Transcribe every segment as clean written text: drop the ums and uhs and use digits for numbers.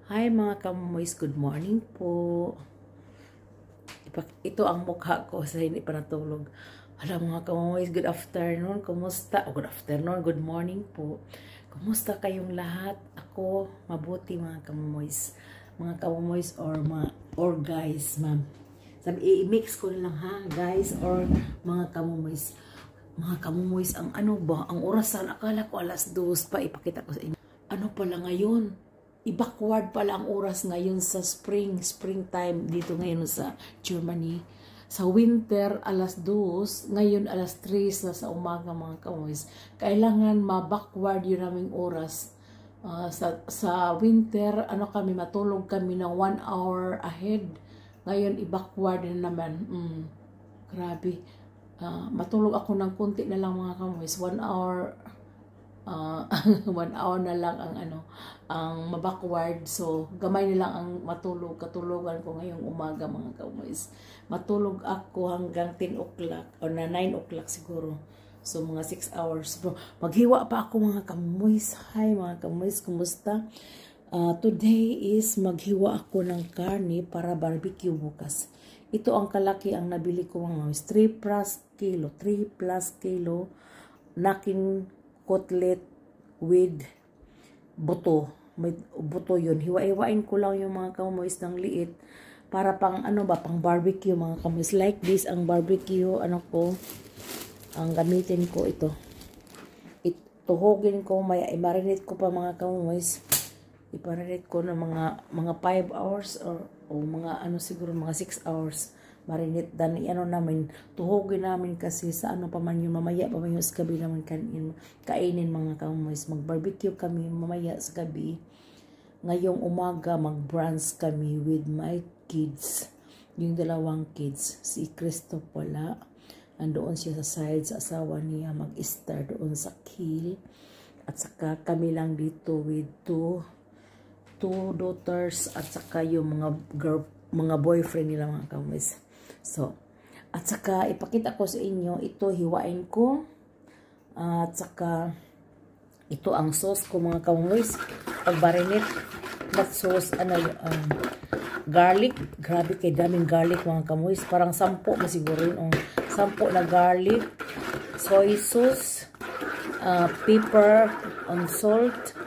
Hi mga kamoys, good morning po. Ito ang mukha ko sa hindi pa natulog. Hala mga kamoys, good afternoon, kumusta? Good afternoon, good morning po. Kumusta kayong lahat? Ako, mabuti mga kamoys. Mga kamoys or guys, ma'am. Sabi, i-mix ko lang ha, guys or mga kamoys. Mga kamoys, ang ano ba? Ang orasan, akala ko alas 2 pa, ipakita ko sa inyo. Ano pala ngayon? I-backward pala ang oras ngayon sa springtime dito ngayon sa Germany. Sa winter, alas 2, ngayon alas 3 na sa umaga mga kamoys. Kailangan ma-backward yun naming oras. Sa winter, kami, matulog kami ng 1 hour ahead. Ngayon, i-backward na naman. Grabe. Matulog ako ng konti na lang mga kamoys. 1 hour 1 hour na lang ang mabackward, so gamay na lang ang katulugan ko ngayong umaga mga kamoys. Matulog ako hanggang 10 o'clock o na 9 o'clock siguro, so mga 6 hours. Bro, maghiwa pa ako mga kamoys. Hi mga kamoys, kumusta? Today is maghiwa ako ng karne para barbecue bukas. Ito ang kalaki ang nabili ko mga kamoys, 3 plus kilo nakin cutlet with buto. May buto yun. Hiwa-hiwain ko lang yung mga kamoys ng liit para pang pang barbecue mga kamoys. Like this ang barbecue ang gamitin ko ito. Tuhugin ko, may i-marinate ko pa mga kamoys. I-marinate ko na mga 5 hours o mga siguro mga 6 hours. Marinate dan namin, tuhugin namin kasi sa pa man yung mamaya pa man yung sa gabi naman kainin mga kamoys. Mag-barbecue kami mamaya sa gabi. Ngayong umaga mag-brunch kami with my kids. Yung 2 kids, si Cristo pala. Andoon siya sa side, sa asawa niya, mag-star doon sa Kiel. At saka kami lang dito with two daughters at saka yung mga boyfriend nila mga kamoys. So, at saka ipakita ko sa inyo, ito hiwain ko. At saka ito ang sauce ko mga kamoys. Pag-marinate, that sauce, garlic. Grabe kay daming garlic mga kamoys. Parang 10 masiguro yun. 10 na garlic, soy sauce, pepper, and salt.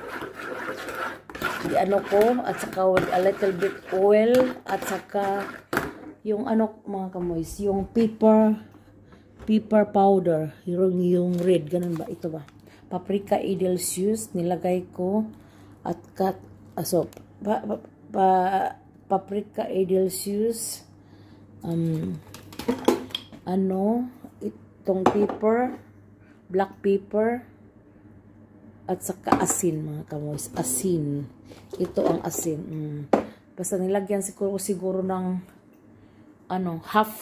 At saka with a little bit oil, at saka yung mga kamoys, yung pepper powder, yung red, ganun ba? Ito ba? Paprika edelweiss nilagay ko at paprika edelweiss, itong pepper, black pepper, at saka asin mga kamoys, asin. Ito ang asin. Basta nilagyan siguro ng half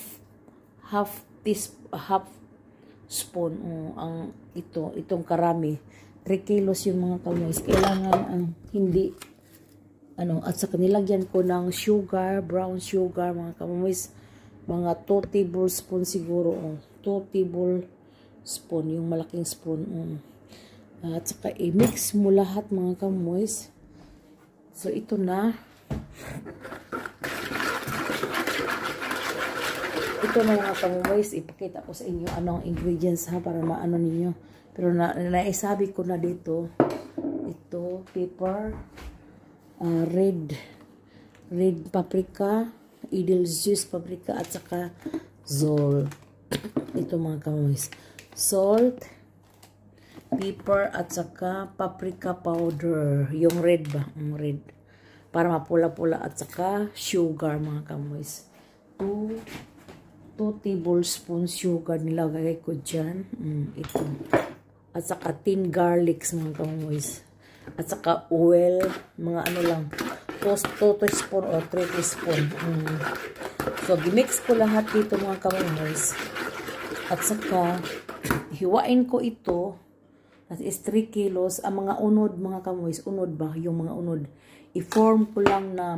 spoon ang itong karami. 3 kilos yung mga kamoys. Kailangan hindi at saka nilagyan ko ng sugar, brown sugar mga kamoys. Mga 2 tablespoon siguro. 2 tablespoon yung malaking spoon. At saka i-mix mo lahat mga kamoys. So ito na. Ito na mga kamoys, ipakita ko sa inyo anong ingredients ha para maano ninyo. Pero naisabi ko na dito. Ito, pepper, red paprika, edelweiss paprika, at saka salt. Ito mga kamoys. Salt, pepper, at saka paprika powder. Yung red ba? Red. Para mapula-pula, at saka sugar mga kamoys. 2 tablespoon sugar nilagay ko dyan. Ito. At saka 10 garlics mga kamoys. At saka oil, mga lang, 2 teaspoon or 3 teaspoon. So, gimix ko lahat dito mga kamoys. At saka, hiwain ko ito. That is 3 kilos. Ang mga unod mga kamoys, unod ba? Yung mga unod. I-form ko lang na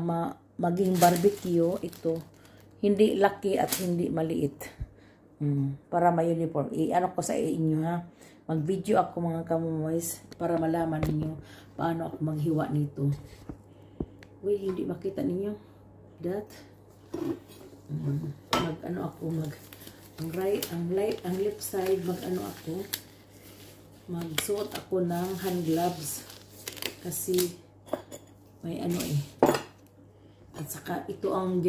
maging barbecue ito. Hindi laki at hindi maliit. Para may uniform. Ko sa inyo ha. Mag-video ako mga kamoys para malaman niyo paano ako maghiwa nito. Uy, hindi makita ninyo. That. Ang left side, magsuot ako ng hand gloves. Kasi, may At saka, ito ang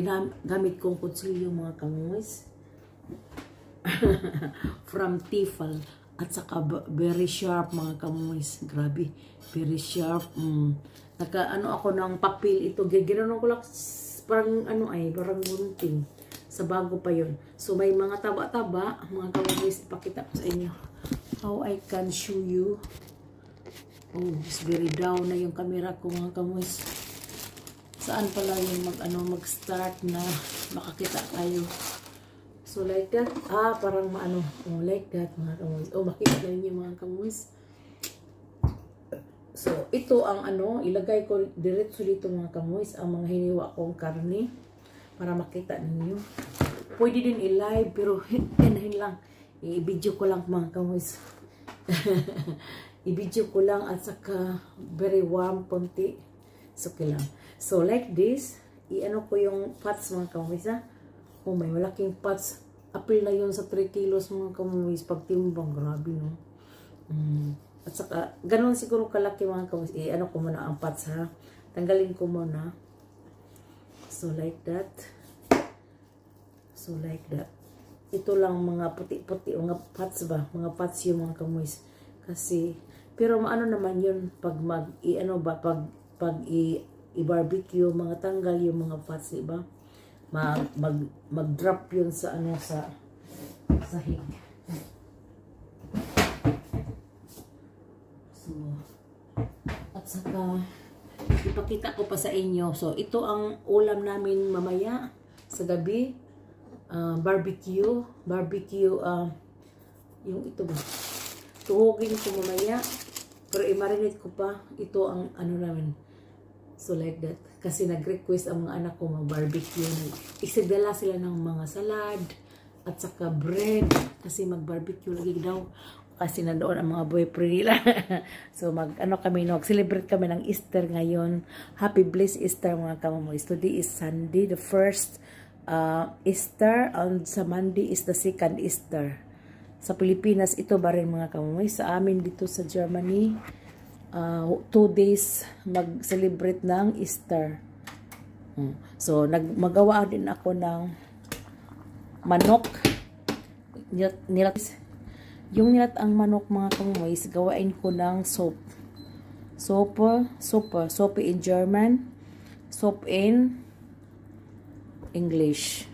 gamit kong kutsilyo mga kamuis. From Tefal. At saka, very sharp mga kamuis. Grabe. Very sharp. Ako ng papel ito. Ginanon ko lang parang parang gunting. Sa bago pa yun. So, may mga taba-taba. Mga kamuis, ipakita ko sa inyo. How I can show you. Oh, it's very down na yung camera ko mga kamuis. Saan pala yung mag-start na makakita tayo. So, like that. Parang like that mga kamuis. Oh, makita na yun mga kamuis. So, ito ang ilagay ko diretso dito mga kamuis, ang mga hiniwa kong karne para makita ninyo. Pwede din i-live pero hinahin lang. I-video ko lang mga kamuis. I-video ko lang at saka very warm konti. So, okay lang. So, like this, ko yung pots mga kamuis Oh, may malaking pots. Apil na yun sa 3 kilos mga kamuis. Pag timbang, grabe no. At saka, ganun siguro kalaki mga kamuis. Ko muna ang pots Tanggalin ko muna. So, like that. So, like that. Ito lang mga puti-puti, mga pots ba? Mga pots yung mga kamuis. Kasi, pero naman yun pag i-barbecue, mga tanggal yung mga pots, diba? Mag-drop yun sa sahig. So, at saka, ipakita ko pa sa inyo. So, ito ang ulam namin mamaya sa gabi. Barbecue, yung ito ba? Tuhugin ko mamaya. Pero i-marinate ko pa. Ito ang namin. So, like that. Kasi nag-request ang mga anak ko mag-barbecue. Isidala sila ng mga salad at saka bread. Kasi mag-barbecue lagi daw. Kasi nandoon ang mga boyfriend nila. So, mag-celebrate kami ng Easter ngayon. Happy blessed Easter mga kamumoys. Today is Sunday, the first Easter. Sa Monday is the second Easter. Sa Pilipinas, ito ba rin mga kamumoys? Sa amin dito sa Germany, 2 days mag-celebrate ng Easter. So, magawa din ako ng manok. Yung nilat ang manok mga kamumoys, gawain ko ng soup. Soup in German, soup in English.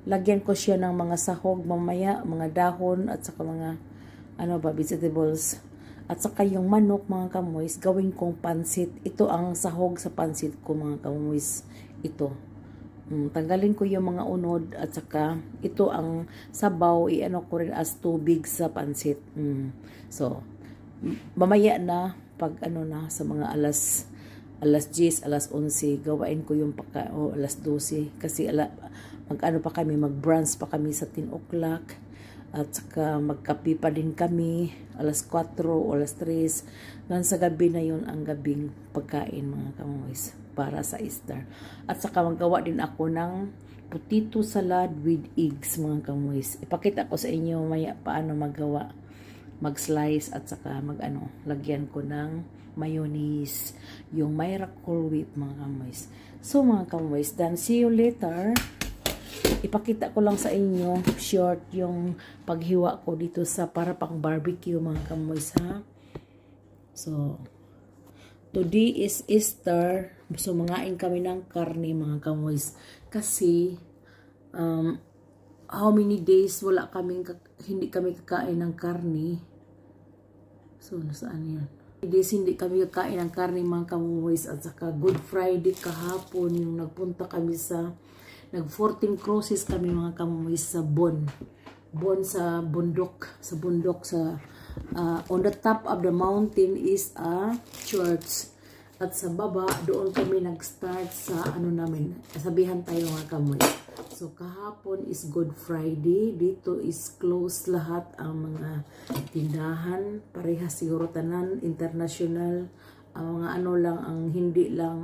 Lagyan ko siya ng mga sahog mamaya, mga dahon at saka mga vegetables. At saka yung manok mga kamumoys, gawin kong pansit. Ito ang sahog sa pansit ko mga kamumoys. Ito. Tanggalin ko yung mga unod at saka ito ang sabaw, ko rin as tubig sa pansit. So, mamaya na pag sa mga alas 10, alas 11, gawain ko yung alas 12 kasi mag-brunch pa kami sa 10 o'clock at saka magkape pa din kami alas 4 o alas 3 hanggang sa gabi na yun ang gabing pagkain mga kamumoys para sa Easter. At saka magawa din ako ng potato salad with eggs mga kamumoys. Ipakita ko sa inyo maya paano magawa, mag-slice at saka lagyan ko ng mayonnaise, yung Miracle Whip mga kamumoys. So mga kamumoys, then see you later. Ipakita ko lang sa inyo short yung paghiwa ko dito sa para pang barbecue mga kamumoys So today is Easter. So mangain kami ng karne mga kamumoys kasi how many days hindi kami kakain ng karne. So nasaan yan? Days hindi kami kakain ng karne mga kamumoys. At saka Good Friday kahapon yung nagpunta kami nag 14 crosses kami mga kamumoys sa Bon sa bundok on the top of the mountain is a church at sa baba doon kami nag-start sa sabihan tayo mga kamumoys. So kahapon is Good Friday, dito is closed lahat ang mga tindahan, parehas siguro tanan international, ang mga lang ang hindi lang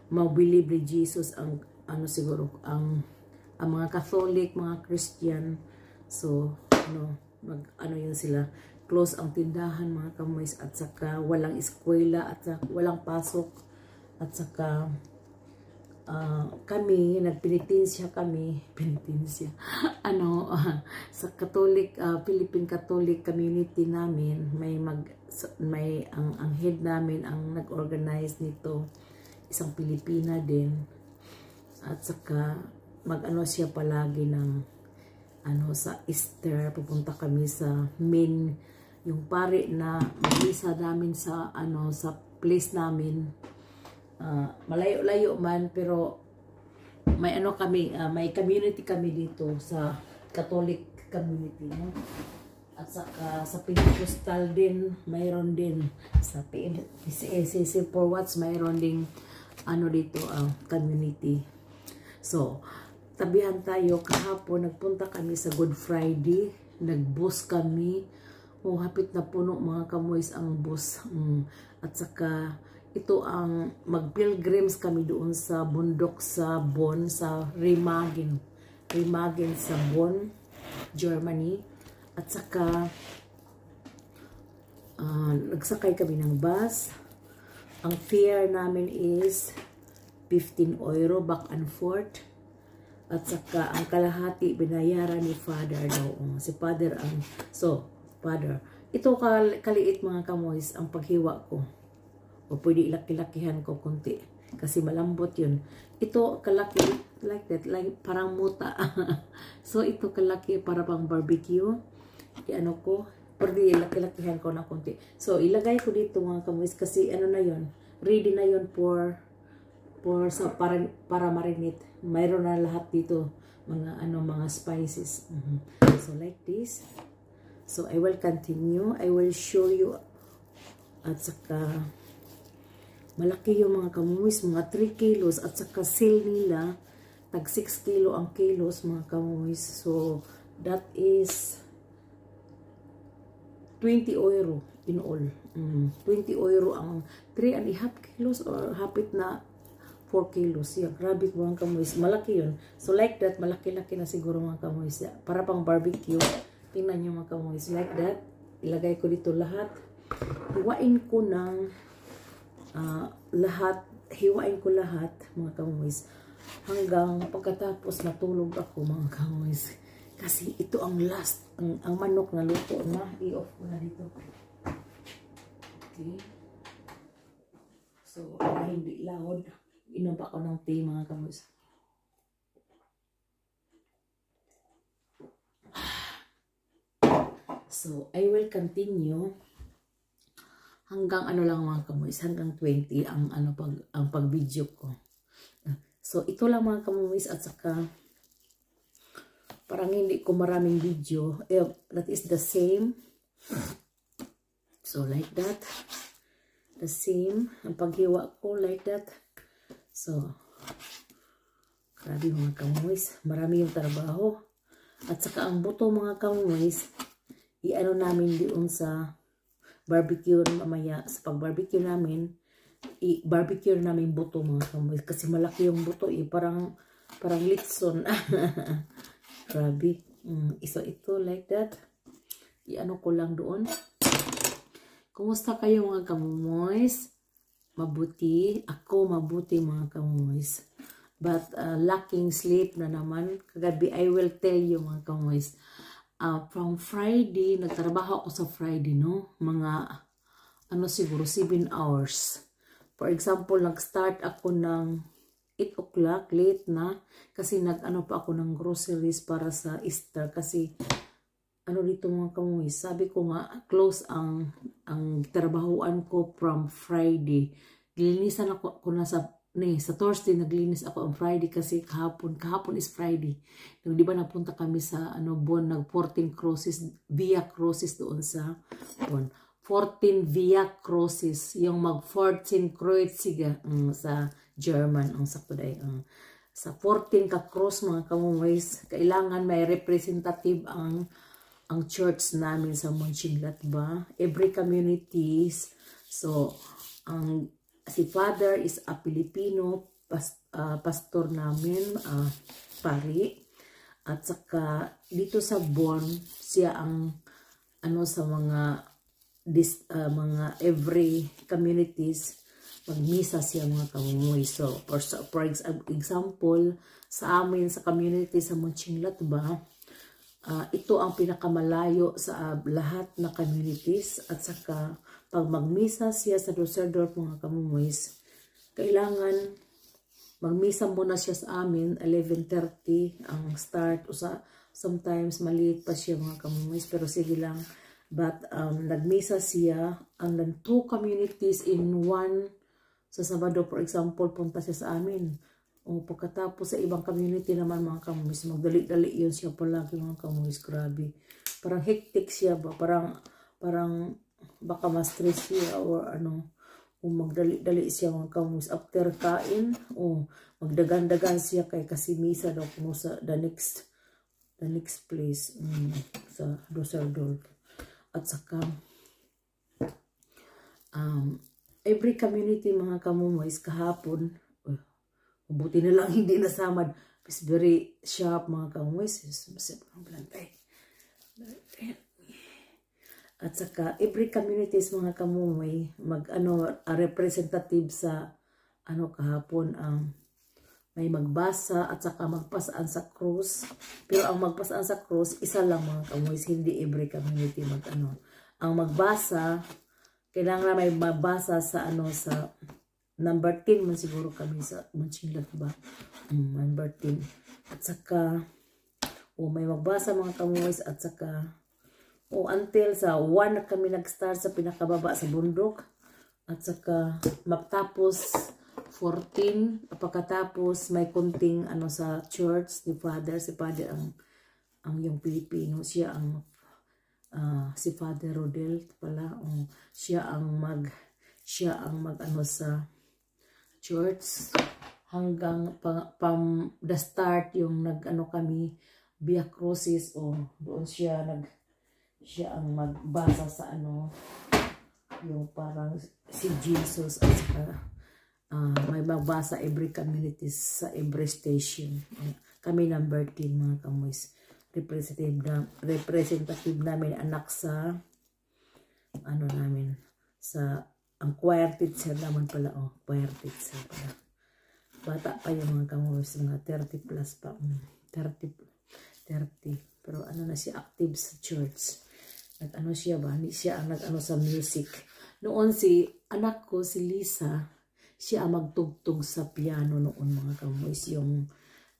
mabelieve ni Jesus ang ano siguro ang mga Catholic, mga Christian. So ano yun sila, close ang tindahan mga kamoys, at saka walang eskwela at saka walang pasok, at saka kami nagpenitensya sa Catholic Philippine Catholic community namin, ang head namin ang nag-organize nito, isang Pilipina din, at saka mag-ano siya palagi ng sa Easter, pupunta kami sa main, yung pare na mag-isa namin sa sa place namin. Malayo-layo man, pero may kami, may community kami dito sa Catholic community, no? At saka sa Pentecostal din, mayroon din sa PCC for Watts, mayroon ding dito ang community. So tabihan tayo. Kahapon nagpunta kami sa Good Friday, nag-bus kami. Hapit na puno mga kamoys ang bus. At saka ito ang mag-pilgrims kami doon sa bundok sa Bonn, sa Remagen sa Bonn, Germany. At saka nagsakay kami ng bus. Ang fare namin is 15 euro back and forth. At saka ang kalahati binayaran ni Father daw. Si Father Father. Ito kaliit mga kamoys ang paghiwa ko. O pwede ilaki-lakihan ko konti. Kasi malambot yun. Ito kalaki, like that, like parang muta. So ito kalaki para pang barbecue. Pwede ilaki-lakihan ko na konti. So ilagay ko dito mga kamoys kasi na yun. Ready na yun para marinate. Mayroon na lahat dito mga spices. So like this. So I will continue. I will show you. At saka malaki yung mga kamoys, mga 3 kilos, at saka sale nila tag 6 kilo ang kilos mga kamoys. So that is 20 euro in all. 20 euro ang 3.5 kilos or hapit na 4 kilos. Yeah, grabe mga kamoys. Malaki yun. So like that, malaki-laki na siguro mga kamoys. Yeah, para pang barbecue. Tingnan nyo mga kamoys. Like that. Ilagay ko dito lahat. Hiwain ko ng hiwain ko lahat mga kamoys. Hanggang pagkatapos natulog ako mga kamoys. Kasi ito ang last. Ang manok na luto na. I-off ko na dito. Okay. So, hindi loud. Inaba ko ng tea mga kamoys. So, I will continue hanggang lang mga kamoys, hanggang 20 ang pag-video ko. So, ito lang mga kamoys, at saka parang hindi ko maraming video. That is the same. So, like that. The same. Ang paghiwa ko, like that. So, grabe mga kamoys. Marami yung trabaho. At saka ang buto mga kamoys, namin doon sa barbecue mamaya. Sa pag-barbecue namin, i-barbecue namin buto mga kamoys. Kasi malaki yung buto parang litson. Grabe. So ito like that. Ko lang doon. Kumusta kayo mga kamoys? Mabuti. Ako mabuti mga kamoys. But lacking sleep na naman. Kagabi I will tell you mga kamoys. From Friday, nagtrabaho ako sa Friday, no? Mga, siguro 7 hours. For example, nag-start ako ng 8 o'clock, late na. Kasi pa ako ng groceries para sa Easter. Kasi, dito mga kamoy, sabi ko nga, close ang trabahoan ko from Friday. Linisan ako na sa Thursday, naglinis ako on Friday kasi kahapon is Friday. Di ba napunta kami sa Bonn, nag 14 crosses, via crosses doon sa Bonn. 14 via crosses, yung mag 14 kreuzige sa German, ang sakuday. Sa 14 ka cross mga kamoys, kailangan may representative ang church namin sa Mönchengladbach. Every communities, so si Father is a Filipino, pastor namin, pari. At saka dito sa Bon, siya ang ano sa mga every communities magmisa siya mga kamumuy. So for example, sa amin sa community sa Munchinglat ba, ito ang pinakamalayo sa lahat na communities. At saka pag magmisa siya sa Dusseldorf mga kamumuy, kailangan magmisa muna siya sa amin, 11:30 ang start. O sometimes maliit pa siya mga kamumis, pero sige lang. But nagmisa siya ang 2 communities in one. Sa Sabado, for example, punta siya sa amin. O pagkatapos sa ibang community naman mga kamumis, magdali-dali yun siya palagi mga kamumis. Grabe. Parang hectic siya ba? Parang baka ma-stress siya or ano. O magdali-dali siya mga kamus after kain, o magdagan-dagan siya kay kasi misa daw kung sa the next place sa Dusseldorf. At saka every community mga kamumoys kahapon, mabuti na lang hindi nasamad. It's very sharp mga kamumoys. At saka every communities mga kamumoy representative sa kahapon may magbasa at saka magpasaan sa cross. Pero ang magpasaan sa cross isa lang mga kamumoy, hindi every community ang magbasa. Kailangan may magbasa sa sa number 10 man siguro kami sa Munchinglat ba, number 10. At saka may magbasa mga kamumoy. At saka until sa 1 na kami nag-start sa pinakababa sa bundok. At saka matapos 14, pagkatapos may kunting sa church ni Father. Si Father ang yung Pilipino. Siya ang si Father Rodel pala. Siya ang mag sa church hanggang the start yung kami Via Crucis. Doon siya ang magbasa sa yung parang si Jesus. At saka may magbasa every community sa every station. Kami number 10 mga kamoys, representative namin anak sa namin sa ang choir teacher naman pala. Choir teacher pala, bata pa yung mga kamoys, mga 30 plus pa, 30 pero na siya active sa church. At siya ba? Hindi siya ang sa music. Noon si anak ko, si Lisa, siya ang magtugtog sa piano noon mga kamoys. Yung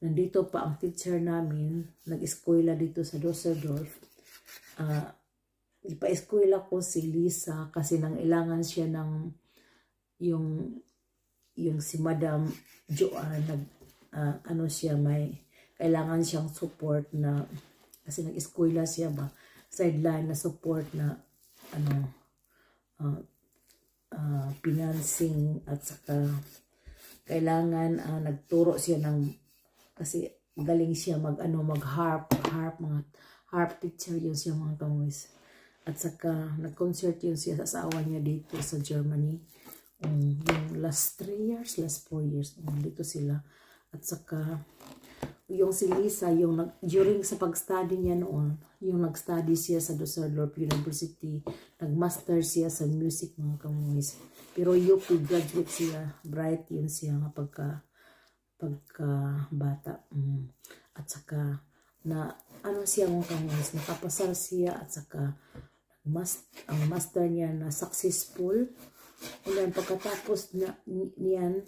nandito pa ang teacher namin, nag-eskwela dito sa Dusseldorf. Ipa-eskwela ko si Lisa kasi nangailangan siya ng yung si Madam Joanne, siya may kailangan siyang support na kasi nag-eskwela siya ba, sideline na support na financing. At saka kailangan nagturo siya ng, kasi galing siya mag-harp, mga harp teacher yun siya mga kamoys. At saka nag-concert yun siya sa asawa niya dito sa Germany. Yung last 4 years dito sila. At saka yung si Lisa, during sa pag-study niya noon, yung nag-study siya sa Dusseldorf University, nag-master siya sa music mga kamoys. Pero UP graduate siya, bright yun siya pagka bata. At saka na siya mga kamoys, nakapasar siya. At saka ang master niya na successful. And pagkatapos niyan,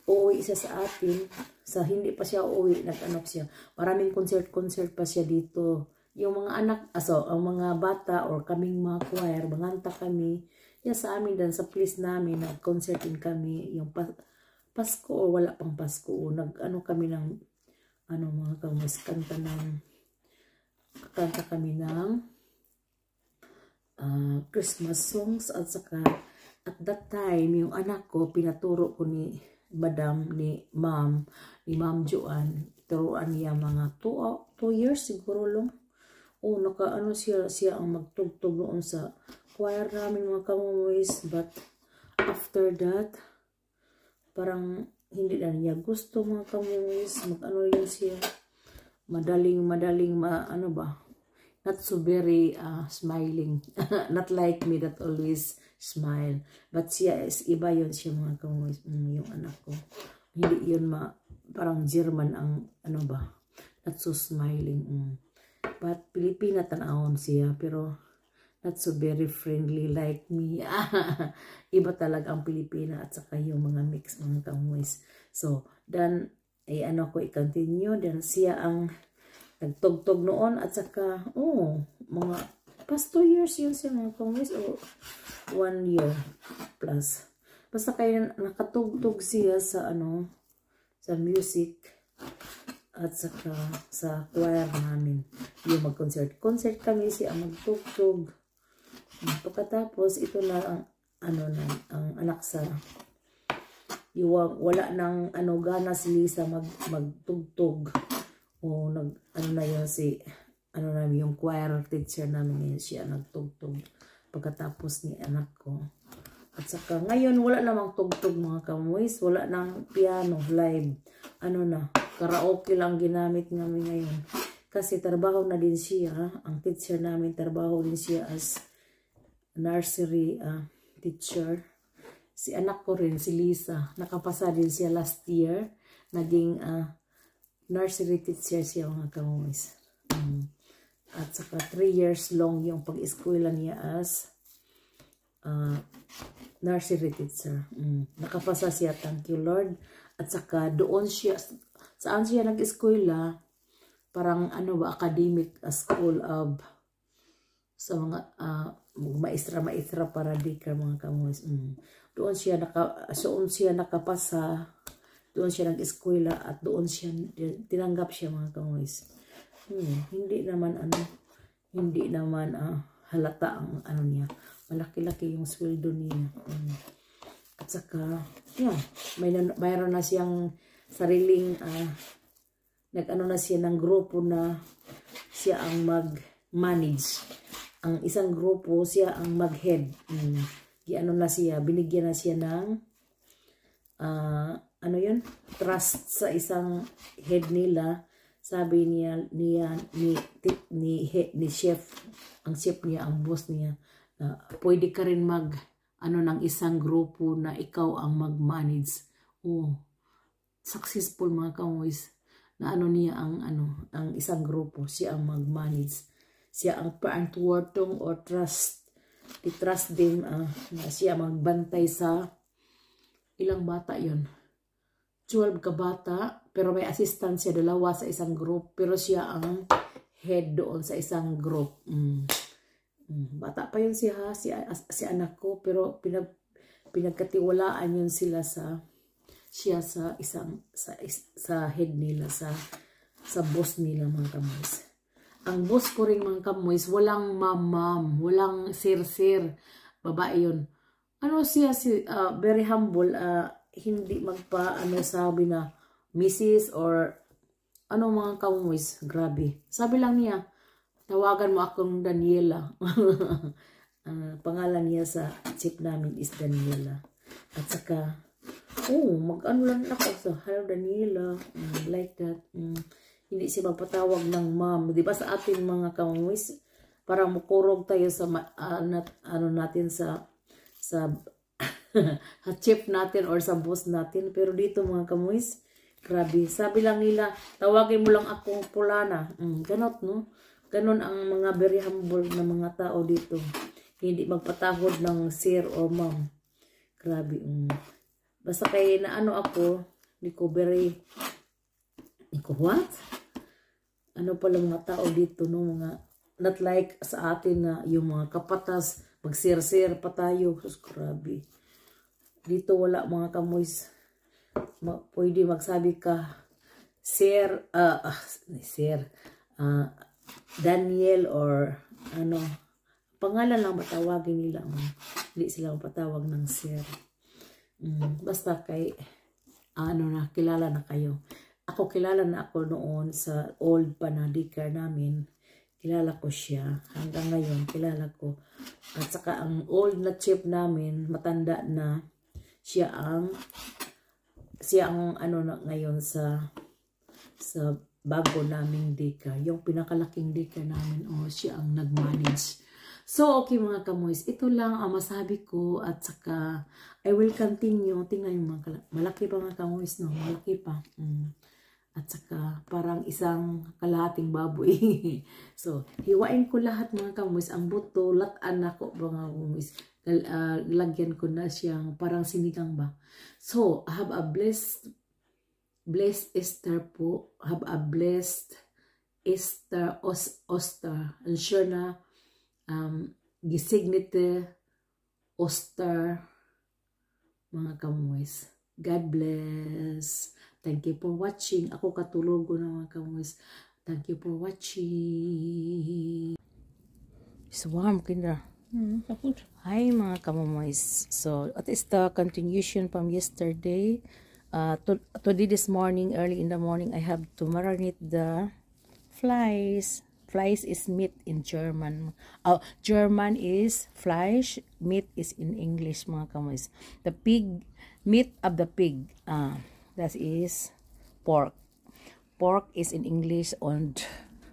uuwi siya sa atin. Hindi pa siya uuwi, nag-anak siya. Maraming concert pa siya dito. Yung mga anak, ang mga bata or kaming mga choir, manganta kami. Yan sa amin dan sa place namin, nag-concert din kami. Yung Pasko o wala pang Pasko. Kami ng, mga kamas, kanta kami ng Christmas songs. At saka, at that time, yung anak ko, pinaturo ko ni Ma'am Joanne, turuan niya mga 2 years siguro lang. Siya ang magtugtog noon sa choir namin mga kamoys. But after that, parang hindi na niya gusto mga kamoys, mag-ano yun siya, madaling, ano ba, not so very smiling, not like me that always smile, but siya is iba yun siya mga kamoys, yung anak ko, hindi yun parang German ang, ano ba, not so smiling, but Pilipina tanahon siya, pero not so very friendly like me. Iba talaga ang Pilipina at saka yung mga mix mga kamoys. So, then, ano ko i-continue. Then, siya ang nagtugtog noon at saka, mga past 2 years yun siya mga kamoys o 1 year plus. Basta kayo nakatugtog siya sa sa music at saka sa choir namin. Yung mag-concert. Concert kami siya ang magtugtog. Pagkatapos, ito na ang, ang anak sa, wala nang, gana si Lisa magtugtog. O, na yun si, namin, yung choir teacher namin, siya nagtugtog. Pagkatapos ni anak ko. At saka, ngayon, wala namang tugtog mga kamoys, wala nang piano, live. Karaoke lang ginamit namin ngayon. Kasi trabaho na din siya, ang teacher namin, trabaho din siya as nursery teacher. Si anak ko rin, si Lisa, nakapasa din siya last year. Naging nursery teacher siya mga kamoys. At saka 3 years long yung pag-eskwela niya as nursery teacher. Nakapasa siya, thank you Lord. At saka doon siya, saan siya nag-eskwela? Parang academic school of sa mga maestra para dika mga kamoys. Doon siya nakapasa, doon siya nag-eskwela at doon siya tinanggap siya mga kamoys. Hindi naman halata ang niya. Malaki-laki yung sweldo niya. At saka mayroon na siyang sariling na siya ng grupo na siya ang mag-manage. Ang isang grupo, siya ang mag-head. Na siya, binigyan na siya ng trust sa isang head nila. Sabi ni chef, ang chef niya, ang boss niya, pwede ka rin ng isang grupo na ikaw ang mag-manage. Successful mga kamoys na niya ang isang grupo, siya ang mag-manage. Siya ang paantwortong or trust. I-trust din na siya magbantay sa ilang bata yon, 12 ka bata, pero may assistant siya 2 sa isang group, pero siya ang head doon sa isang group. Bata pa yun siya, si anak ko, pero pinagkatiwalaan yun sila siya sa head nila, sa boss nila mga kamoys. Ang boss ko rin mga kamoys, walang ma'am, walang sir, babae yun. Siya, very humble, hindi sabi na Mrs. or mga kamoys, grabe. Sabi lang niya, tawagan mo akong Daniela. Pangalan niya sa chip namin is Daniela. At saka, lang ako sa hello Daniela, like that. Hindi siya magpatawag ng ma'am. Diba sa atin mga kamoys, parang mukurog tayo sa natin sa chip natin or sa boss natin. Pero dito mga kamoys, grabe. Sabi lang nila, tawagin mo lang akong Pulana. Ganot, no? Ganon ang mga very humble na mga tao dito. Hindi magpatahod ng sir or ma'am. Grabe. Basta kay ako, what? Palang mga tao dito, no? Not like sa atin na yung mga kapatas, mag-sir-sir pa tayo. Grabe. Dito wala mga kamoys. Pwede magsabi ka, Sir, Daniel or pangalan lang matawagin nila. Hindi sila mapatawag ng sir. Basta kay, kilala na kayo. Ako kilala na ako noon sa old panadikar namin. Kilala ko siya. Hanggang ngayon, kilala ko. At saka ang old na chip namin, matanda na, siya ang siya ang ano na ngayon sa bago naming daycare. Yung pinakalaking daycare namin, siya ang nag-manage. So, okay mga kamoys, ito lang ang masabi ko at saka I will continue. Tingnan yung mga malaki pa mga kamoys, no? Malaki pa. At saka parang isang kalahating baboy. So, hiwain ko lahat mga kamoys. Ang buto, lataan ako mga kamoys. Lagyan ko na siyang parang sinigang ba. So, have a blessed Easter po. Have a blessed Easter, Oster. I'm sure na gisignite Oster mga kamoys. God bless. Thank you for watching. Ako katulogo na mga kamoys. Thank you for watching. It's warm, Kindra. Hi mga kamoys. So, what is the continuation from yesterday? Today this morning, early in the morning, I have to marinate the flies. Flies is meat in German. German is Fleisch. Meat is in English mga kamoys. The pig, meat of the pig. That is pork. Pork is in English and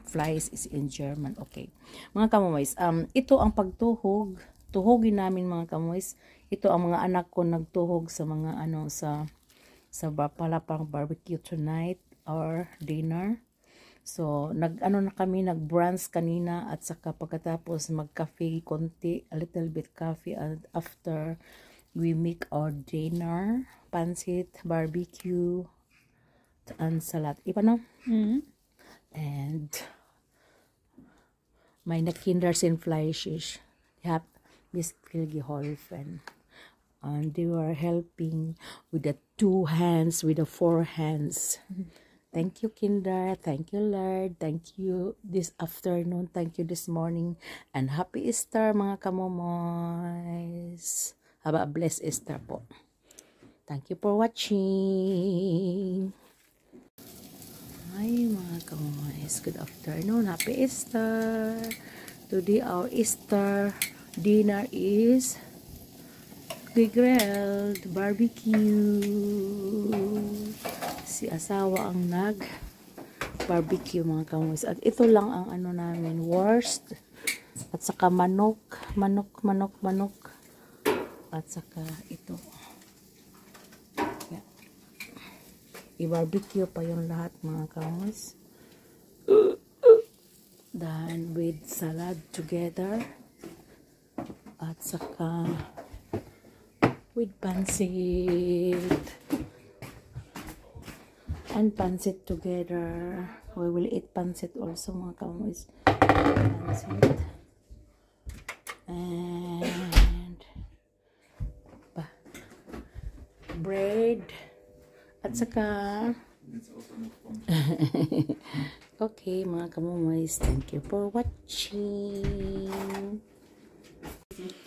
flies is in German. Okay. Mga kamoys, ito ang pagtuhog. Tuhogin namin mga kamoys. Ito ang mga anak ko nagtuhog sa mga sa palapang barbecue tonight or dinner. So, na kami, nag-brunch kanina at saka pagkatapos mag-cafe konti, a little bit coffee, and after we make our dinner, pansit, barbecue, and salad. Iba no? And meine Kinder sind fleischig. Ich habe bis viel geholfen. And they were helping with the 2 hands, with the 4 hands. Thank you, Kinder. Thank you, Lord. Thank you this afternoon. Thank you this morning. And happy Easter, mga kamomoys. Have a blessed Easter po. Thank you for watching. Hi, mga kamomoys. Good afternoon. Happy Easter. Today, our Easter dinner is grilled barbecue. Si asawa ang nag-barbecue mga kamoys. At ito lang ang ano namin, worst. At saka manok. At saka ito. Yeah. I-barbecue pa yung lahat mga kamoys. Then with salad together. At saka with pancit. And pancit together. We will eat pancit also mga kamoys. Pancit. And bread. At saka okay mga kamoys. Thank you for watching.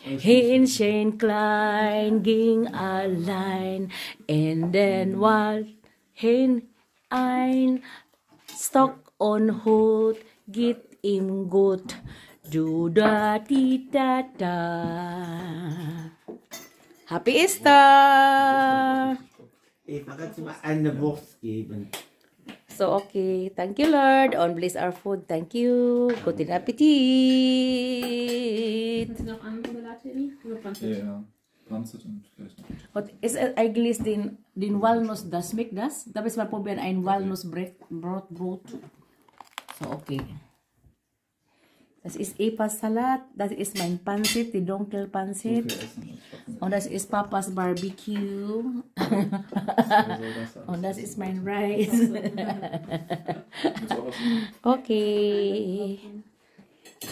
Hinschen klein ging allein and then what hin ein Stock und Hut geht ihm gut. Du da di da da. Happy Easter! Ich verrate mal eine Wurst geben. So, okay. Thank you, Lord. On bless our food. Thank you. Guten Appetit. Noch andere Salatini? Oder Pancit? Ja, Pancit und vielleicht noch. Und ist eigentlich den Walnuss, das schmeckt das? Da müssen wir probieren, ein Walnussbrot. So, okay. Das ist Epas Salat. Das ist mein Pancit, die Dunkelpancit. Und das ist Papas Barbecue. Und das ist mein Rice. Okay.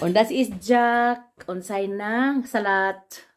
Und das ist Jack und seine Salat.